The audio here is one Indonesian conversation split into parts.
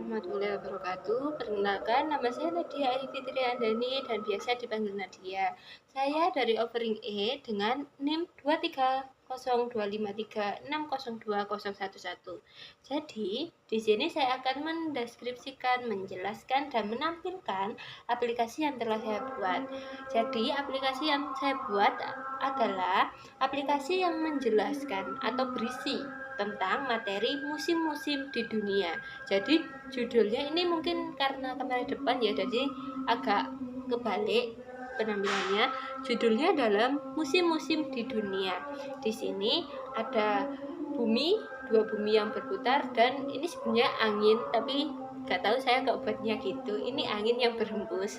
warahmatullahi wabarakatuh. Perkenalkan, nama saya Nadia Ayu Fitri Andani dan biasa dipanggil Nadia. Saya dari Offering E dengan NIM 2302536020111. Jadi, di sini saya akan mendeskripsikan, menjelaskan, dan menampilkan aplikasi yang telah saya buat. Jadi, aplikasi yang saya buat adalah aplikasi yang menjelaskan atau berisi tentang materi musim-musim di dunia. Jadi judulnya ini mungkin karena kamera depan ya, jadi agak kebalik penampilannya. Judulnya dalam musim-musim di dunia. Di sini ada bumi, dua bumi yang berputar, dan ini sebenarnya angin, tapi nggak tahu saya nggak buatnya gitu. Ini angin yang berhembus.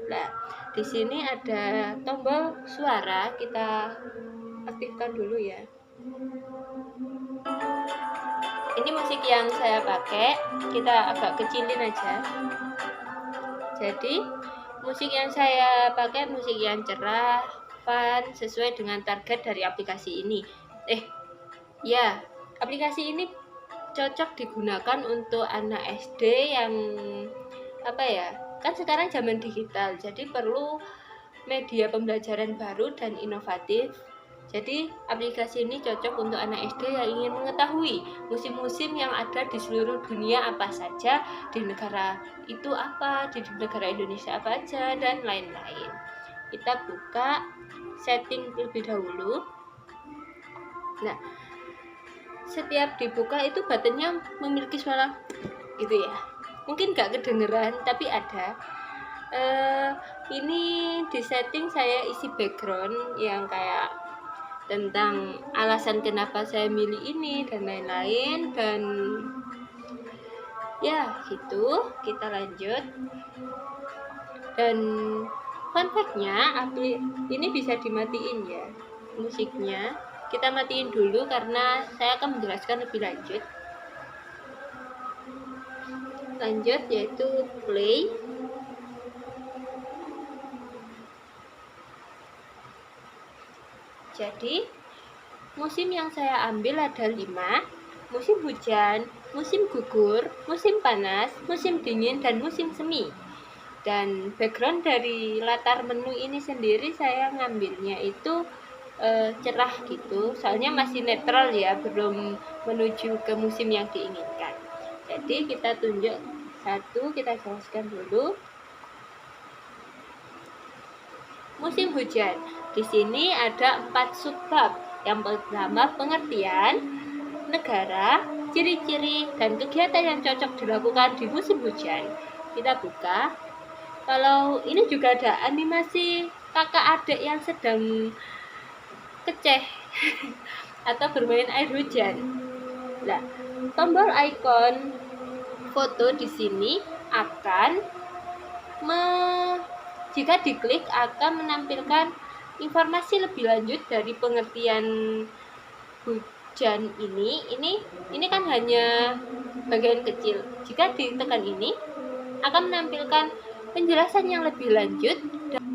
Nah, di sini ada tombol suara, kita aktifkan dulu ya. Ini musik yang saya pakai, kita agak kecilin aja. Jadi musik yang saya pakai musik yang cerah, fun, sesuai dengan target dari aplikasi ini. Aplikasi ini cocok digunakan untuk anak SD yang kan sekarang zaman digital, jadi perlu media pembelajaran baru dan inovatif. Jadi aplikasi ini cocok untuk anak SD yang ingin mengetahui musim-musim yang ada di seluruh dunia apa saja, di negara itu apa, di negara Indonesia apa aja, dan lain-lain. Kita buka setting terlebih dahulu. Nah, setiap dibuka itu buttonnya memiliki suara gitu ya. Mungkin gak kedengeran, tapi ada. Ini di setting saya isi background yang kayak tentang alasan kenapa saya milih ini dan lain-lain, dan ya gitu. Kita lanjut. Dan fun fact-nya, ini bisa dimatiin ya musiknya. Kita matiin dulu karena saya akan menjelaskan lebih lanjut. Lanjut yaitu play. Jadi musim yang saya ambil ada 5: musim hujan, musim gugur, musim panas, musim dingin, dan musim semi. Dan background dari latar menu ini sendiri saya ngambilnya itu cerah gitu, soalnya masih netral ya, belum menuju ke musim yang diinginkan. Jadi kita tunjuk satu, kita jelaskan dulu. Musim hujan. Di sini ada 4 subbab. Yang pertama, pengertian, negara, ciri-ciri, dan kegiatan yang cocok dilakukan di musim hujan. Kita buka. Kalau ini juga ada animasi kakak adik yang sedang keceh atau bermain air hujan. Nah, tombol icon foto di sini akan jika diklik akan menampilkan informasi lebih lanjut dari pengertian hujan ini. Ini kan hanya bagian kecil. Jika ditekan ini akan menampilkan penjelasan yang lebih lanjut.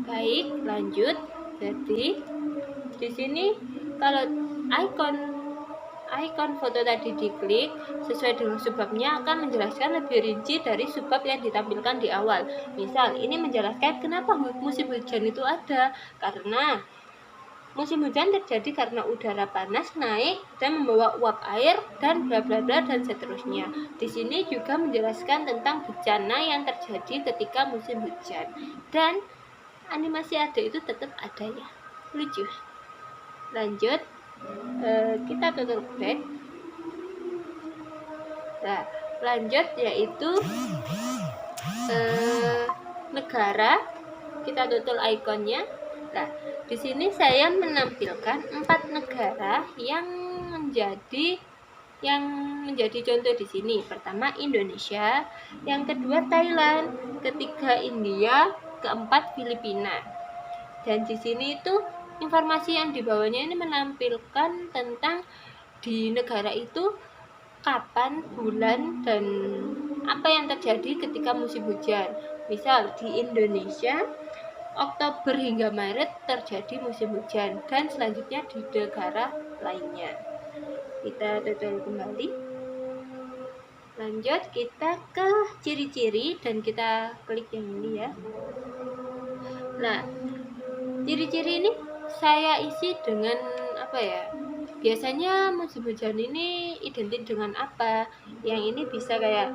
Baik, lanjut. Jadi di sini kalau icon foto tadi diklik, sesuai dengan subbabnya akan menjelaskan lebih rinci dari subbab yang ditampilkan di awal. Misal, ini menjelaskan kenapa musim hujan itu ada, karena musim hujan terjadi karena udara panas naik dan membawa uap air dan bla bla bla dan seterusnya. Di sini juga menjelaskan tentang bencana yang terjadi ketika musim hujan. Dan animasi ada itu tetap ada ya. Lucu. Lanjut. Kita tutup back. Nah, lanjut yaitu negara. Kita tutup ikonnya. Nah, di sini saya menampilkan 4 negara yang menjadi contoh di sini. Pertama Indonesia, yang kedua Thailand, ketiga India, keempat Filipina. Dan di sini itu informasi yang di bawahnya ini menampilkan tentang di negara itu kapan, bulan, dan apa yang terjadi ketika musim hujan. Misal di Indonesia Oktober hingga Maret terjadi musim hujan, dan selanjutnya di negara lainnya. Kita tutup kembali. Lanjut kita ke ciri-ciri dan kita klik yang ini ya. Nah, ciri-ciri ini saya isi dengan apa ya? Biasanya musim hujan ini identik dengan apa? Yang ini bisa kayak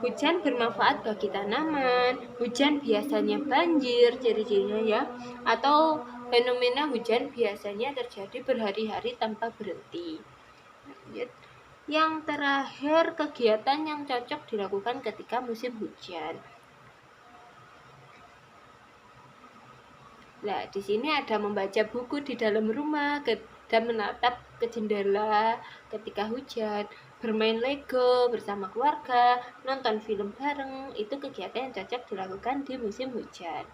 hujan bermanfaat bagi tanaman, hujan biasanya banjir, ciri-cirinya ya, atau fenomena hujan biasanya terjadi berhari-hari tanpa berhenti. Yang terakhir, kegiatan yang cocok dilakukan ketika musim hujan. Nah, di sini ada membaca buku di dalam rumah dan menatap ke jendela ketika hujan, bermain Lego bersama keluarga, nonton film bareng, itu kegiatan yang cocok dilakukan di musim hujan.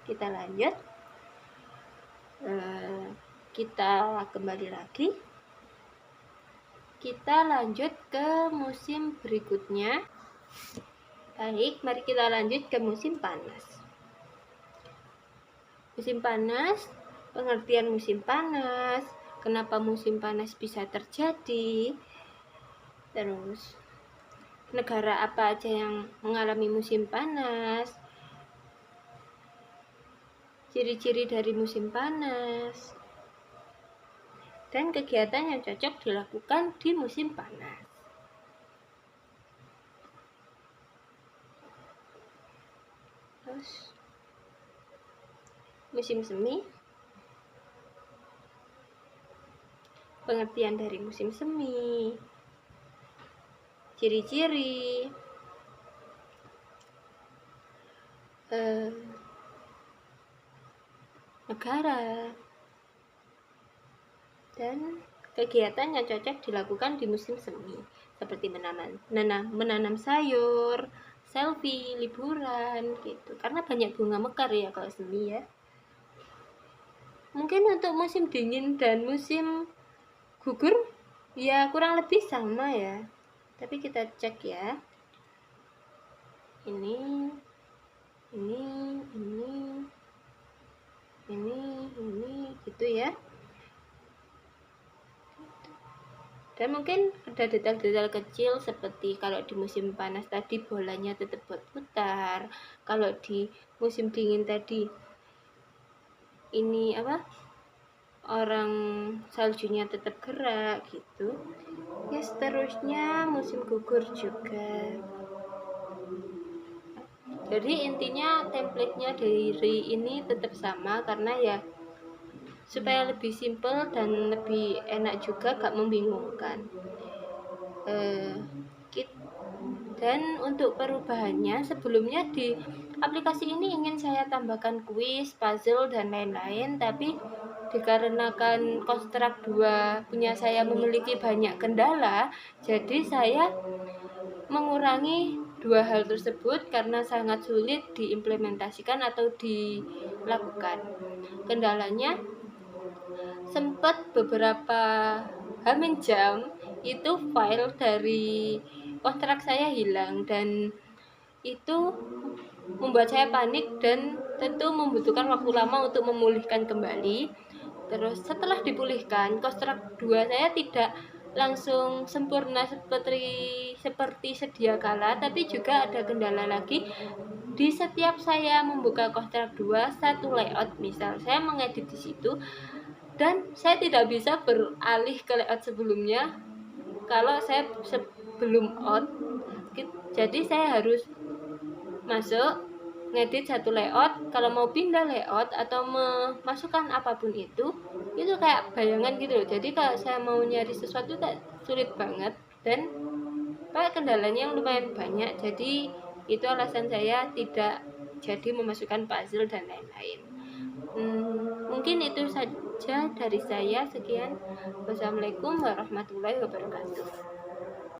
Kita lanjut. Kita kembali lagi. Kita lanjut ke musim berikutnya. Baik, mari kita lanjut ke musim panas. Musim panas, pengertian musim panas, kenapa musim panas bisa terjadi, terus negara apa aja yang mengalami musim panas, ciri-ciri dari musim panas, dan kegiatan yang cocok dilakukan di musim panas. Terus musim semi, pengertian dari musim semi, ciri-ciri, negara, dan kegiatan yang cocok dilakukan di musim semi, seperti menanam sayur, selfie, liburan gitu. Karena banyak bunga mekar ya kalau semi ya. Mungkin untuk musim dingin dan musim gugur ya kurang lebih sama ya. Tapi kita cek ya. Ini gitu ya. Dan mungkin ada detail-detail kecil seperti kalau di musim panas tadi bolanya tetap berputar, kalau di musim dingin tadi ini apa, orang saljunya tetap gerak gitu ya. Seterusnya musim gugur juga. Jadi intinya template-nya dari ini tetap sama karena ya supaya lebih simple dan lebih enak juga, gak membingungkan. Dan untuk perubahannya, sebelumnya di aplikasi ini ingin saya tambahkan kuis, puzzle, dan lain-lain, tapi dikarenakan Kontrak 2 punya saya memiliki banyak kendala, jadi saya mengurangi dua hal tersebut karena sangat sulit diimplementasikan atau dilakukan. Kendalanya sempat beberapa jam itu file dari kontrak saya hilang, dan itu membuat saya panik dan tentu membutuhkan waktu lama untuk memulihkan kembali. Terus setelah dipulihkan, kontrak 2 saya tidak langsung sempurna seperti sedia kala, tapi juga ada kendala lagi. Di setiap saya membuka kontrak 2 satu layout, misal saya mengedit di situ dan saya tidak bisa beralih ke layout sebelumnya kalau saya sebelum out. Jadi saya harus masuk, ngedit satu layout, kalau mau pindah layout atau memasukkan apapun itu kayak bayangan gitu loh. Jadi kalau saya mau nyari sesuatu kayak sulit banget dan kayak kendalanya yang lumayan banyak. Jadi itu alasan saya tidak jadi memasukkan puzzle dan lain-lain. Mungkin itu saja dari saya. Sekian. Wassalamualaikum warahmatullahi wabarakatuh.